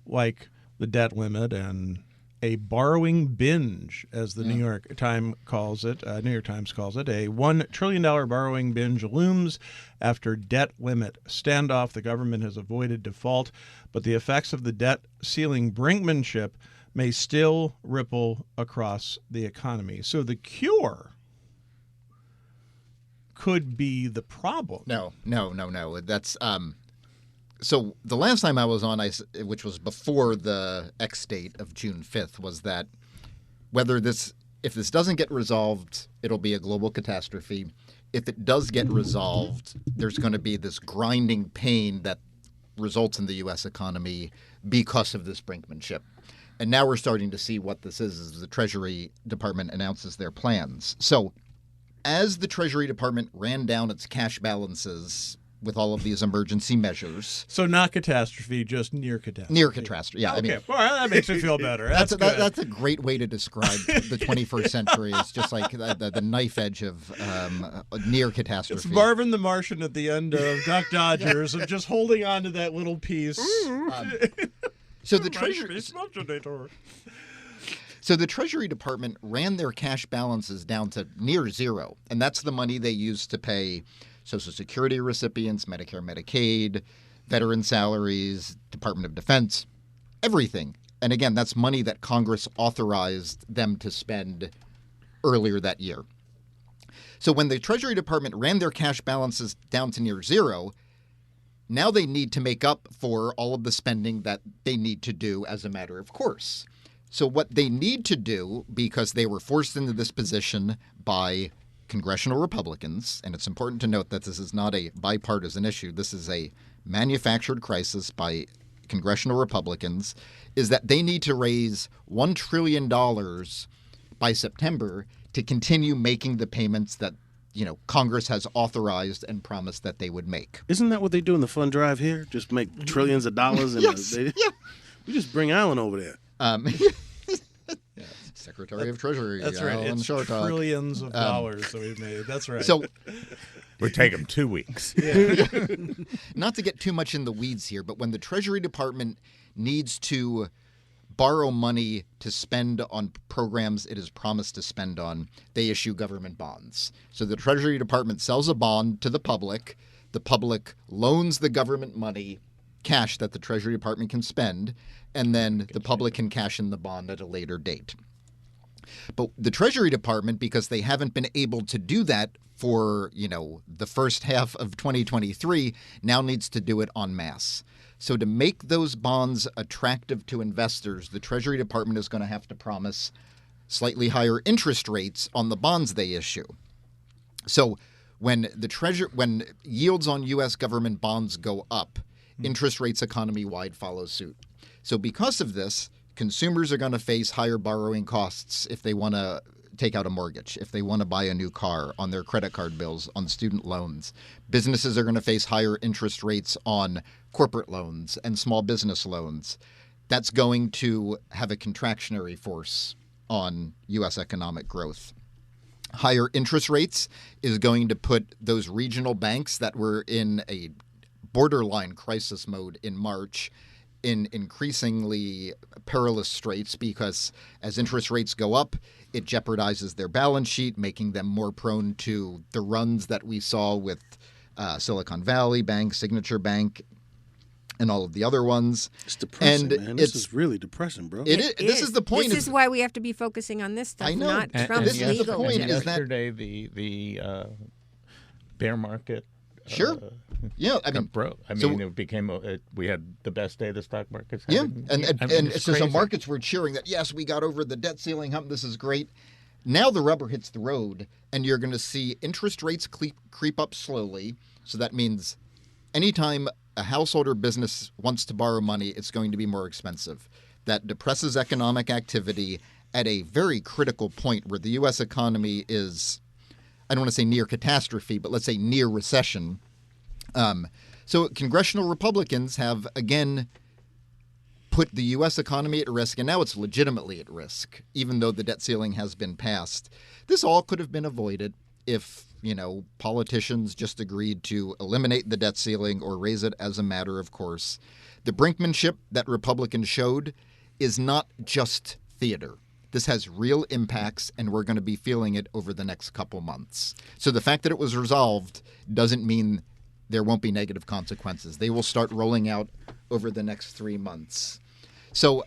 like the debt limit and a borrowing binge, as the New York Times calls it. A $1 trillion borrowing binge looms after debt limit standoff. The government has avoided default, but the effects of the debt ceiling brinkmanship may still ripple across the economy. So the cure could be the problem. No. That's so the last time I was on, which was before the X date of June 5th, was that if this doesn't get resolved, it'll be a global catastrophe. If it does get resolved, there's going to be this grinding pain that results in the U.S. economy because of this brinkmanship. And now we're starting to see what this is as the Treasury Department announces their plans. So as the Treasury Department ran down its cash balances with all of these emergency measures. So not catastrophe, just near catastrophe. Near catastrophe, yeah. Okay, I mean, well, that makes me feel better. That's a great way to describe the 21st century. It's just like the knife edge of near catastrophe. It's Marvin the Martian at the end of Duck Dodgers of just holding on to that little piece. So the Treasury Department ran their cash balances down to near zero, and that's the money they used to pay Social Security recipients, Medicare, Medicaid, veteran salaries, Department of Defense, everything. And again, that's money that Congress authorized them to spend earlier that year. So when the Treasury Department ran their cash balances down to near zero, now they need to make up for all of the spending that they need to do as a matter of course. So what they need to do, because they were forced into this position by congressional Republicans, and it's important to note that this is not a bipartisan issue, this is a manufactured crisis by congressional Republicans, is that they need to raise $1 trillion by September to continue making the payments that Congress has authorized and promised that they would make. Isn't that what they do in the fund drive here? Just make trillions of dollars? Yes. We just bring Alan over there. Secretary of Treasury. That's right. Alan It's Shortall. trillions of dollars that we've made. That's right. So, Would take them 2 weeks. not to get too much in the weeds here, but when the Treasury Department needs to borrow money to spend on programs it has promised to spend on, they issue government bonds. So the Treasury Department sells a bond to the public loans the government money, cash that the Treasury Department can spend, and then the public can cash in the bond at a later date. But the Treasury Department, because they haven't been able to do that for, the first half of 2023, now needs to do it en masse. So to make those bonds attractive to investors, the Treasury Department is going to have to promise slightly higher interest rates on the bonds they issue. So when yields on U.S. government bonds go up, interest rates economy-wide follow suit. So because of this, consumers are going to face higher borrowing costs if they want to take out a mortgage, if they want to buy a new car, on their credit card bills, on student loans. Businesses are going to face higher interest rates on corporate loans and small business loans. That's going to have a contractionary force on U.S. economic growth. Higher interest rates is going to put those regional banks that were in a borderline crisis mode in March in increasingly perilous straits, because as interest rates go up, it jeopardizes their balance sheet, making them more prone to the runs that we saw with Silicon Valley Bank, Signature Bank, and all of the other ones. It's depressing, man. This is really depressing, bro. This is the point. This is why we have to be focusing on this stuff, I know. not And Trump's this is the legal point, agenda. is that- Yesterday, the bear market. Sure. Yeah, I mean, it became we had the best day the stock market's had. yeah, and it's so crazy. markets were cheering that, yes, we got over the debt ceiling hump. This is great. Now the rubber hits the road, and you're going to see interest rates creep up slowly. So that means anytime a household or business wants to borrow money, it's going to be more expensive. That depresses economic activity at a very critical point where the U.S. economy is, I don't want to say near catastrophe, but let's say near recession. So congressional Republicans have, again, put the U.S. economy at risk, and now it's legitimately at risk, even though the debt ceiling has been passed. This all could have been avoided if, politicians just agreed to eliminate the debt ceiling or raise it as a matter of course. The brinkmanship that Republicans showed is not just theater. This has real impacts, and we're going to be feeling it over the next couple months. So the fact that it was resolved doesn't mean there won't be negative consequences. They will start rolling out over the next 3 months. So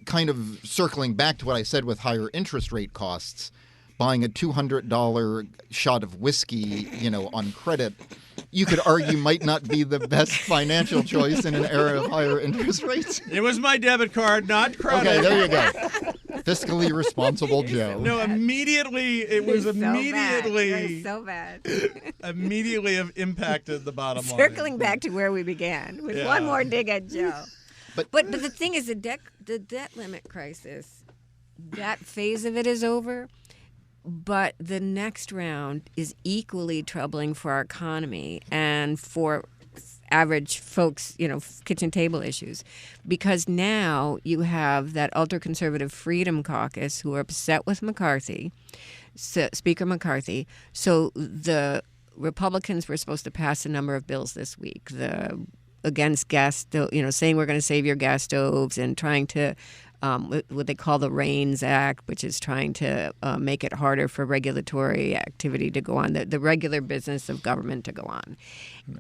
kind of circling back to what I said with higher interest rate costs, buying a $200 shot of whiskey, on credit, you could argue might not be the best financial choice in an era of higher interest rates. It was my debit card, not credit. Okay, there you go. Fiscally responsible Joe. No, immediately it was immediately so bad. immediately have impacted the bottom line. Circling back to where we began with one more dig at Joe. But the thing is, the debt limit crisis, that phase of it is over. But the next round is equally troubling for our economy and for average folks, kitchen table issues. Because now you have that ultra-conservative Freedom Caucus who are upset with McCarthy, Speaker McCarthy. So the Republicans were supposed to pass a number of bills this week. Against gas, saying we're going to save your gas stoves and trying to what they call the RAINS Act, which is trying to make it harder for regulatory activity to go on, the regular business of government to go on.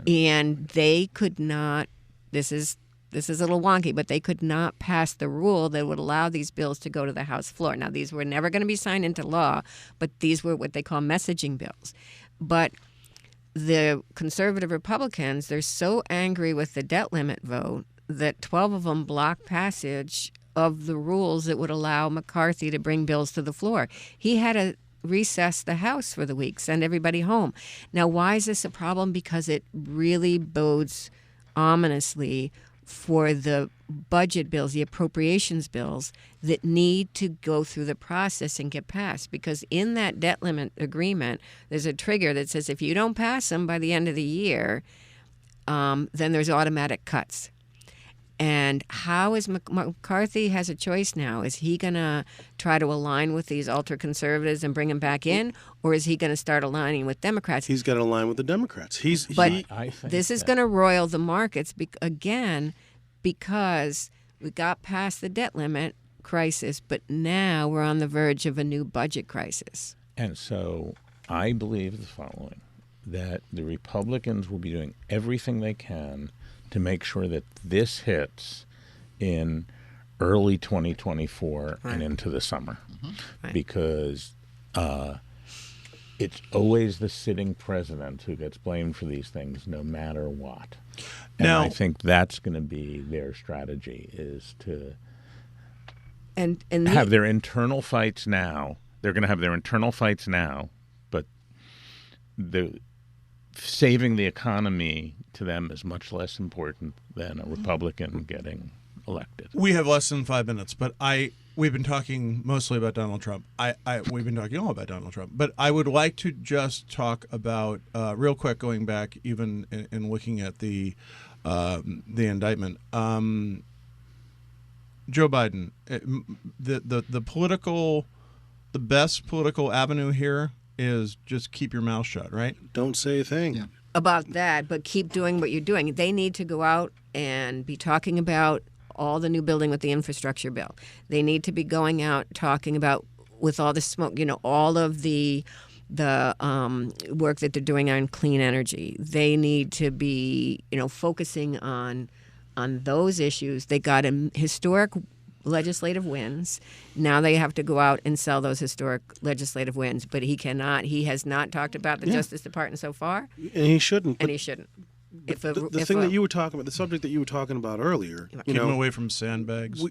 And they could not, this is a little wonky, but they could not pass the rule that would allow these bills to go to the House floor. Now, these were never going to be signed into law, but these were what they call messaging bills. But the conservative Republicans, they're so angry with the debt limit vote that 12 of them blocked passage of the rules that would allow McCarthy to bring bills to the floor. He had to recess the House for the week, send everybody home. Now, why is this a problem? Because it really bodes ominously for the budget bills, the appropriations bills that need to go through the process and get passed. Because in that debt limit agreement, there's a trigger that says if you don't pass them by the end of the year, then there's automatic cuts. And how is McCarthy has a choice now? Is he going to try to align with these ultra-conservatives and bring them back in? Or is he going to start aligning with Democrats? He's got to align with the Democrats. This is going to roil the markets again because we got past the debt limit crisis, but now we're on the verge of a new budget crisis. And so I believe the following, that the Republicans will be doing everything they can to make sure that this hits in early 2024 and into the summer. Right. Because it's always the sitting president who gets blamed for these things no matter what. And Now, I think that's going to be their strategy, is to and have their internal fights now. They're going to have their internal fights now, but saving the economy to them is much less important than a Republican getting elected. We have less than 5 minutes, but we've been talking mostly about Donald Trump. We've been talking all about Donald Trump, but I would like to just talk about real quick, going back even in looking at the indictment. Joe Biden, the best political avenue here is just keep your mouth shut, right? Don't say a thing. Yeah. about that, but keep doing what you're doing. They need to go out and be talking about all the new building with the infrastructure bill. They need to be going out talking about, with all the smoke, all of the work that they're doing on clean energy. They need to be, focusing on those issues. They got historic legislative wins. Now they have to go out and sell those historic legislative wins. But he has not talked about the Justice Department so far. And he shouldn't. And he shouldn't. The thing that you were talking about, the subject that you were talking about earlier, Keep him away from sandbags.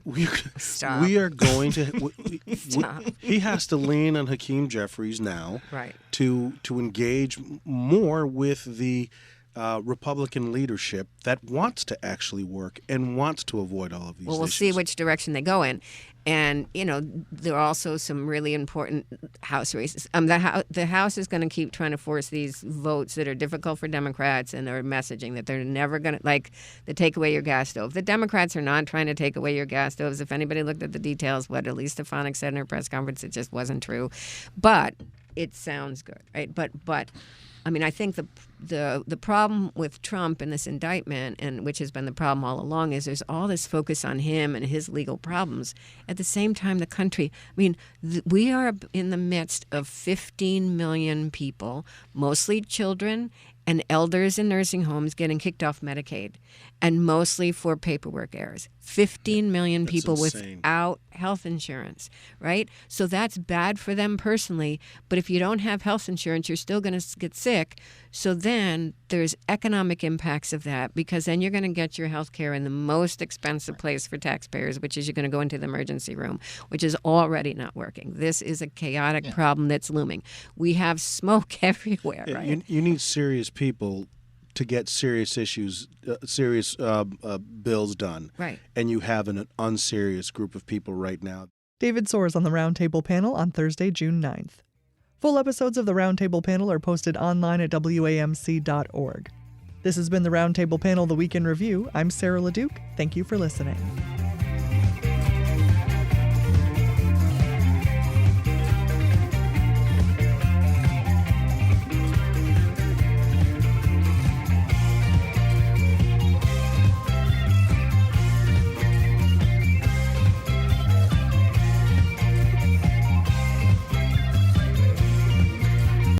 Stop. We are going to. Stop. He has to lean on Hakeem Jeffries now, Right. to engage more with the Republican leadership that wants to actually work and wants to avoid all of these Well, we'll issues. see which direction they go in. And, there are also some really important House races. The House is going to keep trying to force these votes that are difficult for Democrats, and they're messaging that they're never going to, like the take away your gas stove. The Democrats are not trying to take away your gas stoves. If anybody looked at the details, what Elise Stefanik said in her press conference, it just wasn't true. But it sounds good, right? But I think the problem with Trump and this indictment, and which has been the problem all along, is there's all this focus on him and his legal problems. At the same time, the country, we are in the midst of 15 million people, mostly children and elders in nursing homes, getting kicked off Medicaid, and mostly for paperwork errors. 15 million That's people insane. without health insurance, right? So that's bad for them personally. But if you don't have health insurance, you're still going to get sick. So then there's economic impacts of that, because then you're going to get your health care in the most expensive place for taxpayers, which is you're going to go into the emergency room, which is already not working. This is a chaotic problem that's looming. We have smoke everywhere, Yeah, right? you need serious people to get serious issues, serious bills done. Right. And you have an unserious group of people right now. David Soares on the Roundtable Panel on Thursday, June 9th. Full episodes of the Roundtable Panel are posted online at WAMC.org. This has been the Roundtable Panel, the Week in Review. I'm Sarah LeDuc. Thank you for listening.